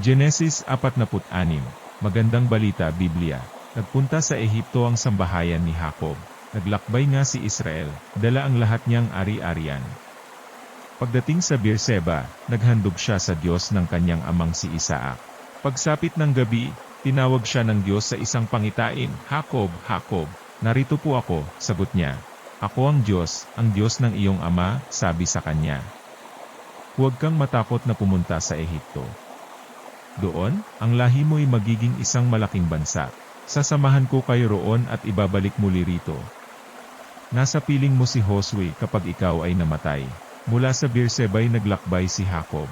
Genesis 46. Magandang balita Biblia. Nagpunta sa Ehipto ang sambahayan ni Jacob. Naglakbay nga si Israel, dala ang lahat niyang ari-arian. Pagdating sa Beerseba, naghandog siya sa Diyos ng kanyang amang si Isaac. Pagsapit ng gabi, tinawag siya ng Diyos sa isang pangitain, "Jacob, Jacob." "Narito po ako," sagot niya. "Ako ang Diyos ng iyong ama," sabi sa kanya. "Huwag kang matakot na pumunta sa Ehipto. Doon, ang lahi mo'y magiging isang malaking bansa. Sasamahan ko kayo roon at ibabalik muli rito. Nasa piling mo si Josue kapag ikaw ay namatay." Mula sa Beerseba'y naglakbay si Jacob.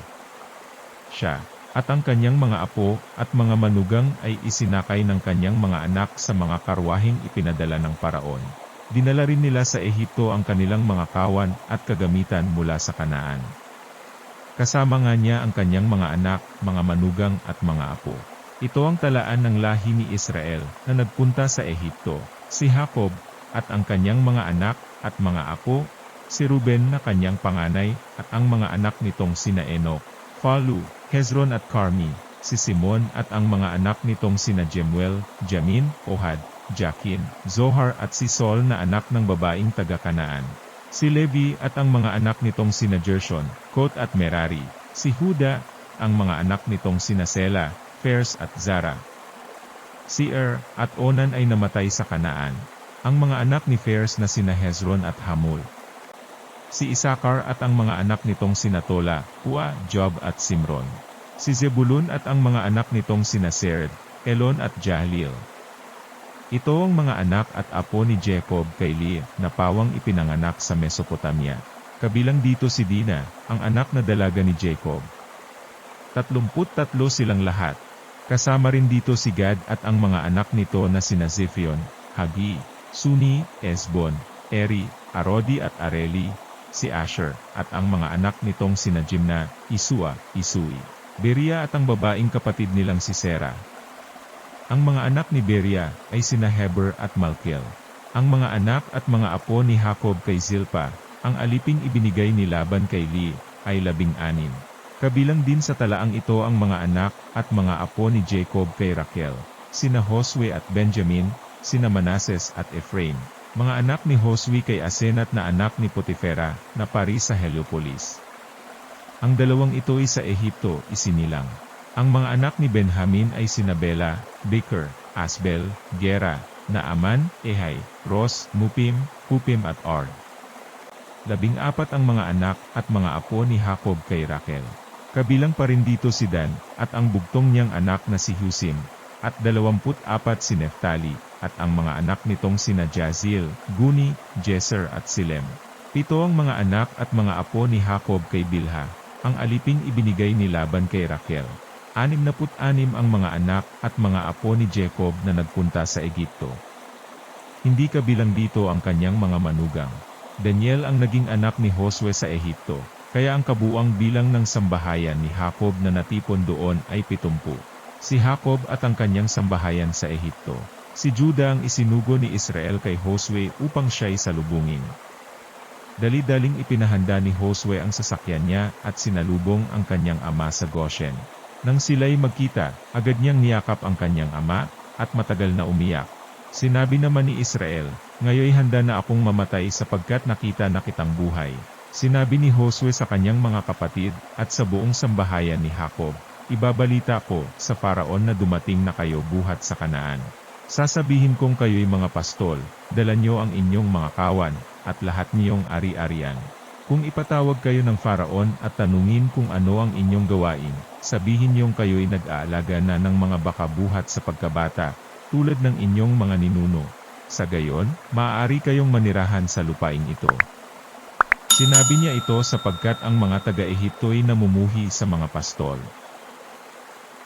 Siya, at ang kanyang mga apo, at mga manugang ay isinakay ng kanyang mga anak sa mga karwaheng ipinadala ng Paraon. Dinala rin nila sa Ehipto ang kanilang mga kawan at kagamitan mula sa Kanaan. Kasama nga niya ang kanyang mga anak, mga manugang at mga apo. Ito ang talaan ng lahi ni Israel na nagpunta sa Ehipto. Si Jacob, at ang kanyang mga anak, at mga apo, si Ruben na kanyang panganay, at ang mga anak nitong sina Enoch, Phalu, Hezron at Carmi, si Simon at ang mga anak nitong sina Jemuel, Jamin, Ohad, Jakin, Zohar at si Saul na anak ng babaeng taga-Kanaan. Si Levi at ang mga anak nitong sina Gershon, Kot at Merari, si Huda, ang mga anak nitong sina Sela, Pers at Zara. Si at Onan ay namatay sa Kanaan. Ang mga anak ni Pers na sina Hezron at Hamul. Si Isakar at ang mga anak nitong sina Tola, Pua, Job at Simron. Si Zebulun at ang mga anak nitong sina Sered, Elon at Jahlil. Ito ang mga anak at apo ni Jacob kay Leah, na pawang ipinanganak sa Mesopotamia. Kabilang dito si Dina, ang anak na dalaga ni Jacob. 33 silang lahat. Kasama rin dito si Gad at ang mga anak nito na sina Zephion, Hagi, Suni, Esbon, Eri, Arodi at Areli, si Asher, at ang mga anak nitong sina Jimna, Isua, Isui, Beria at ang babaeng kapatid nilang si Sera. Ang mga anak ni Beria ay sina Heber at Malkiel. Ang mga anak at mga apo ni Jacob kay Zilpa, ang aliping ibinigay ni Laban kay Leah, ay 16. Kabilang din sa talaang ito ang mga anak at mga apo ni Jacob kay Raquel, sina Josue at Benjamin, sina Manases at Ephraim. Mga anak ni Josue kay Asenat na anak ni Potifera, na pari sa Heliopolis. Ang dalawang ito ay sa Ehipto isinilang. Ang mga anak ni Benjamin ay sina Bela, Beker, Asbel, Gera, Naaman, Ehay, Ros, Mupim, Hupim at Ard. 14 ang mga anak at mga apo ni Jacob kay Raquel. Kabilang pa rin dito si Dan, at ang bugtong niyang anak na si Husim, at 24 si Neftali, at ang mga anak nitong sina Jazil, Guni, Jeser at Silem. 7 ang mga anak at mga apo ni Jacob kay Bilha, ang aliping ibinigay ni Laban kay Raquel. 66 ang mga anak at mga apo ni Jacob na nagpunta sa Ehipto. Hindi kabilang dito ang kanyang mga manugang. Daniel ang naging anak ni Josue sa Ehipto, kaya ang kabuuang bilang ng sambahayan ni Jacob na natipon doon ay 70. Si Jacob at ang kanyang sambahayan sa Ehipto. Si Juda ang isinugo ni Israel kay Josue upang siya'y salubungin. Dali-daling ipinahanda ni Josue ang sasakyan niya at sinalubong ang kanyang ama sa Goshen. Nang sila'y magkita, agad niyang niyakap ang kanyang ama, at matagal na umiyak. Sinabi naman ni Israel, "Ngayoy handa na akong mamatay sapagkat nakita na kitang buhay." Sinabi ni Josue sa kanyang mga kapatid, at sa buong sambahayan ni Jacob, "Ibabalita ko sa Paraon na dumating na kayo buhat sa Kanaan. Sasabihin kong kayo'y mga pastol, dala niyo ang inyong mga kawan, at lahat niyong ari-arian. Kung ipatawag kayo ng Faraon at tanungin kung ano ang inyong gawain, sabihin niyong kayo'y nag-aalaga na ng mga baka buhat sa pagkabata, tulad ng inyong mga ninuno. Sa gayon, maaari kayong manirahan sa lupaing ito." Sinabi niya ito sapagkat ang mga taga-Ehipto'y namumuhi sa mga pastol.